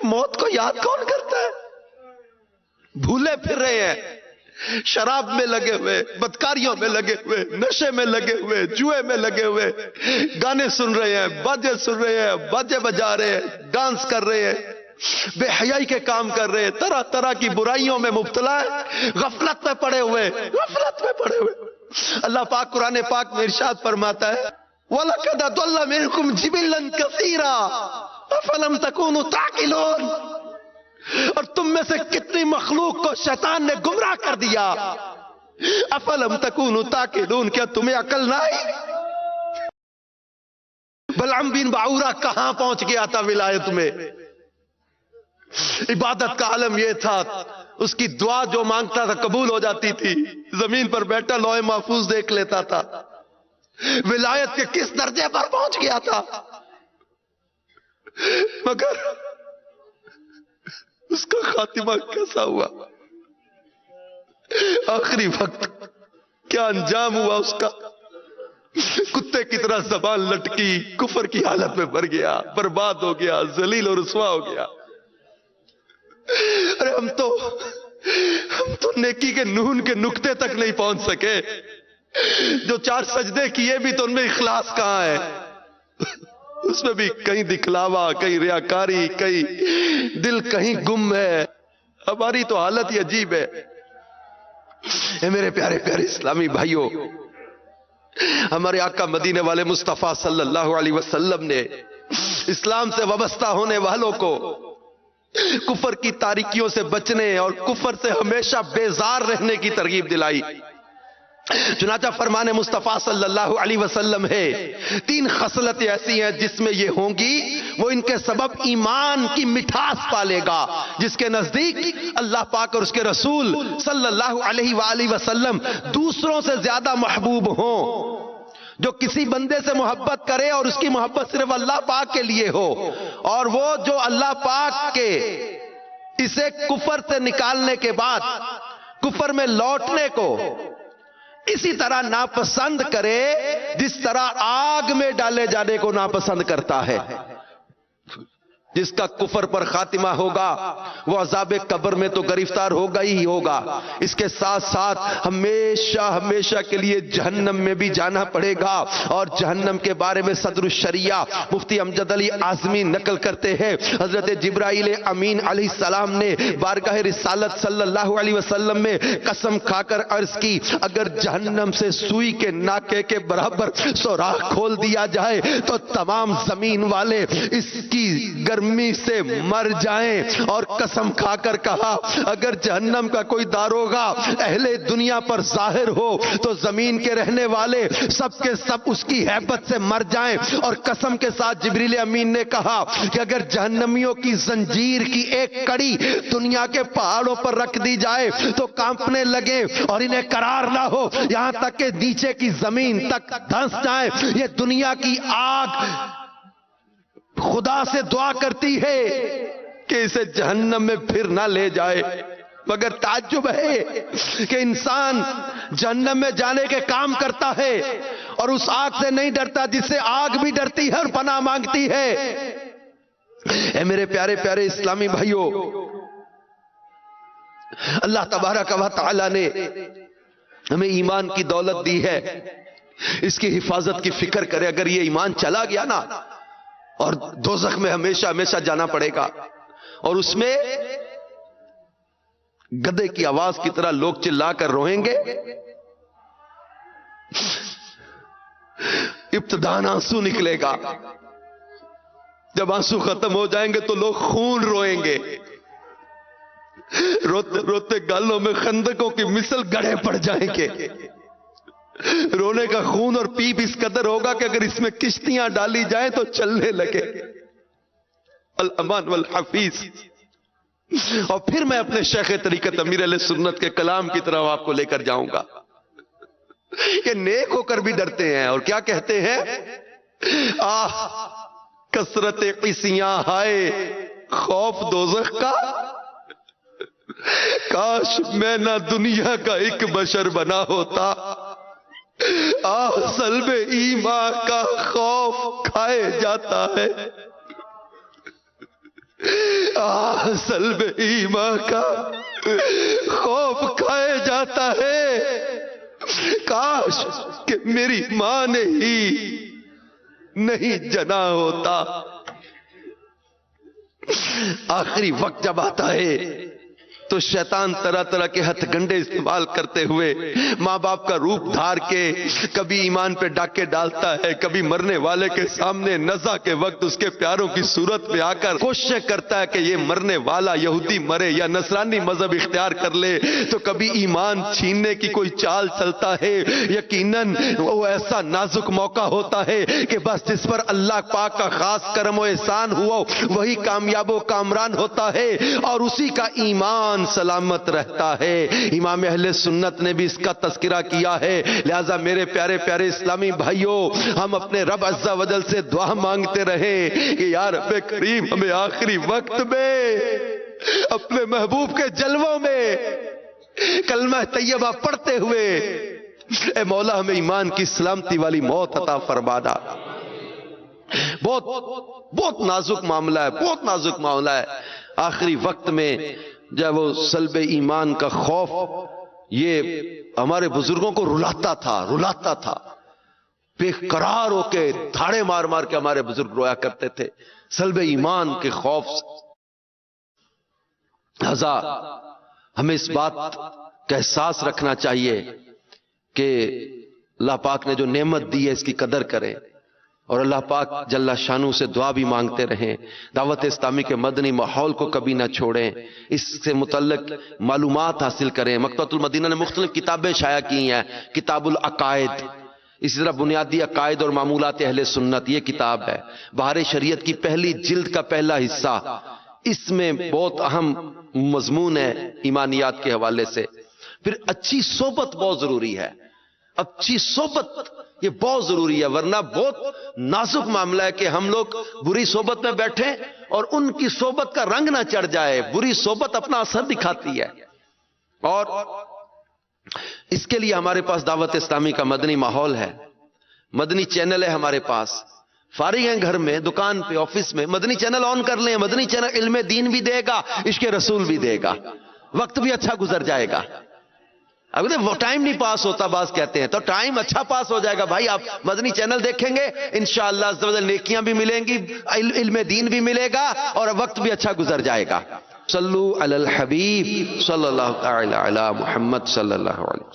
موت کو یاد کون کرتا ہے؟ بھولے پھر رہے ہیں، شراب میں لگے ہوئے، بدکاریوں میں لگے ہوئے، نشے میں لگے ہوئے، جوئے میں لگے ہوئے، گانے سن رہے ہیں، باجے سن رہے ہیں، باجے بجا رہے ہیں، ڈانس کر رہے ہیں، بے حیائی کے کام کر رہے ہیں، طرح طرح کی برائیوں میں مبتلا ہے، غفلت میں پڑے ہوئے، غفلت میں پڑے ہوئے۔ اللہ پاک قرآن پاک میں ارشاد فرماتا ہے وَلَقَدْ أَضَلَّ مِنْكُمْ جِبِلًّا كَثِيرًا أَفَلَمْ تَكُونُوا تَعْقِلُونَ، اور تم میں سے کتنی مخلوق کو شیطان نے گمراہ کر دیا۔ افلم تکونوا تعقلون، کیا تمہیں عقل نہ آئی؟ بلعم بن بعورہ کہاں پہنچ گیا تھا ولایت میں؟ عبادت کا عالم یہ تھا، اس کی دعا جو مانگتا تھا قبول ہو جاتی تھی، زمین پر بیٹھا لوح محفوظ دیکھ لیتا تھا، ولایت کے کس درجے پر پہنچ گیا تھا، مگر اس کا خاتمہ کیسا ہوا؟ آخری وقت کیا انجام ہوا اس کا؟ کتے کی طرح زبان لٹکی، کفر کی حالت میں بھر گیا، برباد ہو گیا، ذلیل اور رسوا ہو گیا۔ ارے ہم تو نیکی کے نون کے نقطے تک نہیں پہنچ سکے، جو 4 سجدے کیے بھی تو ان میں اخلاص کہاں ہے؟ اس میں بھی کہیں دکھلاوا، کہیں ریاکاری، کہیں دل کہیں گم ہے۔ ہماری تو حالت ہی عجیب ہے۔ اے میرے پیارے پیارے اسلامی بھائیوں، ہمارے آقا مدینے والے مصطفیٰ صلی اللہ علیہ وسلم نے اسلام سے وابستہ ہونے والوں کو کفر کی تاریکیوں سے بچنے اور کفر سے ہمیشہ بیزار رہنے کی ترغیب دلائی۔ چنانچہ فرمان مصطفیٰ صلی اللہ علیہ وسلم ہے 3 خصلتیں ایسی ہیں جس میں یہ ہوں گی وہ ان کے سبب ایمان کی مٹھاس پالے گا، جس کے نزدیک اللہ پاک اور اس کے رسول صلی اللہ علیہ وآلہ وسلم دوسروں سے زیادہ محبوب ہوں۔ جو کسی بندے سے محبت کرے اور اس کی محبت صرف اللہ پاک کے لیے ہو، اور وہ جو اللہ پاک کے اسے کفر سے نکالنے کے بعد کفر میں لوٹنے کو اسی طرح ناپسند کرے جس طرح آگ میں ڈالے جانے کو ناپسند کرتا ہے۔ جس کا کفر پر خاتمہ ہوگا وہ عذاب قبر میں تو گرفتار ہوگا ہی ہوگا، اس کے ساتھ ساتھ ہمیشہ ہمیشہ کے لیے جہنم میں بھی جانا پڑے گا۔ اور جہنم کے بارے میں صدر الشریعہ مفتی امجد علی اعظمی نقل کرتے ہیں، حضرت جبرائیل امین علیہ السلام نے بارگاہ رسالت صلی اللہ علیہ وسلم میں قسم کھا کر عرض کی، اگر جہنم سے سوئی کے ناکے کے برابر سوراخ کھول دیا جائے تو تمام زمین والے اس کی گرمی سے مر جائیں، اور قسم کھا کر کہا اگر جہنم کا کوئی داروغہ اہل دنیا پر ظاہر ہو تو زمین کے رہنے والے سب کے سب اس کی ہیبت سے مر جائیں۔ اور قسم کے ساتھ جبریل امین نے کہا کہ اگر جہنمیوں کی زنجیر کی ایک کڑی دنیا کے پہاڑوں پر رکھ دی جائے تو کانپنے لگے اور انہیں قرار نہ ہو، یہاں تک کہ نیچے کی زمین تک دھنس جائیں۔ یہ دنیا کی آگ خدا سے دعا کرتی ہے کہ اسے جہنم میں پھر نہ لے جائے، مگر تعجب ہے کہ انسان جہنم میں جانے کے کام کرتا ہے اور اس آگ سے نہیں ڈرتا جس سے آگ بھی ڈرتی ہے اور پناہ مانگتی ہے۔ اے میرے پیارے پیارے اسلامی بھائیوں، اللہ تبارک و تعالی نے ہمیں ایمان کی دولت دی ہے، اس کی حفاظت کی فکر کرے۔ اگر یہ ایمان چلا گیا نا اور دوزخ میں ہمیشہ ہمیشہ جانا پڑے گا، اور اس میں گدھے کی آواز کی طرح لوگ چلا کر روئیں گے، ابتداءً آنسو نکلے گا، جب آنسو ختم ہو جائیں گے تو لوگ خون روئیں گے، روتے روتے گالوں میں خندقوں کی مثل گڑھے پڑ جائیں گے۔ رونے کا خون اور پیپ اس قدر ہوگا کہ اگر اس میں کشتیاں ڈالی جائیں تو چلنے لگے۔ الامان والحفیظ۔ اور پھر میں اپنے شیخ طریقت امیر علیہ سنت کے کلام کی طرف آپ کو لے کر جاؤں گا کہ نیک ہو کر بھی ڈرتے ہیں، اور کیا کہتے ہیں؟ آہ کثرت قسیاں ہائے خوف دوزخ کا، کاش میں نہ دنیا کا ایک بشر بنا ہوتا. سلب ایمان کا خوف کھائے جاتا ہے. سلب ایمان کا خوف کھائے جاتا ہے. کاش کہ میری ماں نے ہی نہیں جنا ہوتا. آخری وقت جب آتا ہے تو شیطان طرح طرح کے ہتھ گنڈے استعمال کرتے ہوئے ماں باپ کا روپ دھار کے کبھی ایمان پہ ڈاکے ڈالتا ہے، کبھی مرنے والے کے سامنے نزا کے وقت اس کے پیاروں کی صورت میں آ کر کوشش کرتا ہے کہ یہ مرنے والا یہودی مرے یا نصرانی مذہب اختیار کر لے، تو کبھی ایمان چھیننے کی کوئی چال چلتا ہے. یقیناً وہ ایسا نازک موقع ہوتا ہے کہ بس جس پر اللہ پاک کا خاص کرم و احسان ہوا وہی کامیاب و کامران ہوتا ہے اور اسی کا ایمان سلامت رہتا ہے. امام اہل سنت نے بھی اس کا تذکرہ کیا ہے. لہذا میرے پیارے پیارے اسلامی بھائیوں، ہم اپنے رب عز و جل سے دعا مانگتے رہیں کہ یا رب کریم ہمیں آخری وقت میں اپنے محبوب کے جلووں میں کلمہ طیبہ پڑھتے ہوئے اے مولا ہمیں ایمان کی سلامتی والی موت عطا فرمانا. بہت نازک معاملہ ہے، بہت نازک معاملہ ہے. آخری وقت میں جب وہ سلب ایمان کا خوف یہ ہمارے بزرگوں کو رلاتا تھا. بے قرار ہو کے دھاڑے مار مار کے ہمارے بزرگ رویا کرتے تھے سلب ایمان کے خوف. لہذا ہمیں اس بات کا احساس رکھنا چاہیے کہ اللہ پاک نے جو نعمت دی ہے اس کی قدر کریں اور اللہ پاک جل شانہ سے دعا بھی مانگتے رہیں. دعوت اسلامی کے مدنی ماحول کو کبھی نہ چھوڑیں، اس سے متعلق معلومات حاصل کریں. مکتبۃ المدینہ نے مختلف کتابیں شائع کی ہیں. کتاب العقائد، اسی طرح بنیادی عقائد اور معمولات اہل سنت، یہ کتاب ہے. بہار شریعت کی پہلی جلد کا پہلا حصہ، اس میں بہت اہم مضمون ہے ایمانیات کے حوالے سے. پھر اچھی صحبت بہت ضروری ہے. اچھی صحبت یہ بہت ضروری ہے، ورنہ بہت نازک معاملہ ہے کہ ہم لوگ بری صحبت میں بیٹھیں اور ان کی صحبت کا رنگ نہ چڑھ جائے. بری صحبت اپنا اثر دکھاتی ہے. اور اس کے لیے ہمارے پاس دعوت اسلامی کا مدنی ماحول ہے، مدنی چینل ہے ہمارے پاس. فارغ ہیں گھر میں، دکان پہ، آفس میں، مدنی چینل آن کر لیں. مدنی چینل علم دین بھی دے گا، عشق رسول بھی دے گا، وقت بھی اچھا گزر جائے گا. اب وہ ٹائم نہیں پاس ہوتا بعض کہتے ہیں، تو ٹائم اچھا پاس ہو جائے گا بھائی. آپ مدنی چینل دیکھیں گے انشاءاللہ عز و جل نیکیاں بھی ملیں گی، علم دین بھی ملے گا اور وقت بھی اچھا گزر جائے گا. صلو علی الحبیب صلی اللہ تعالی علی محمد صلی اللہ علیہ وسلم.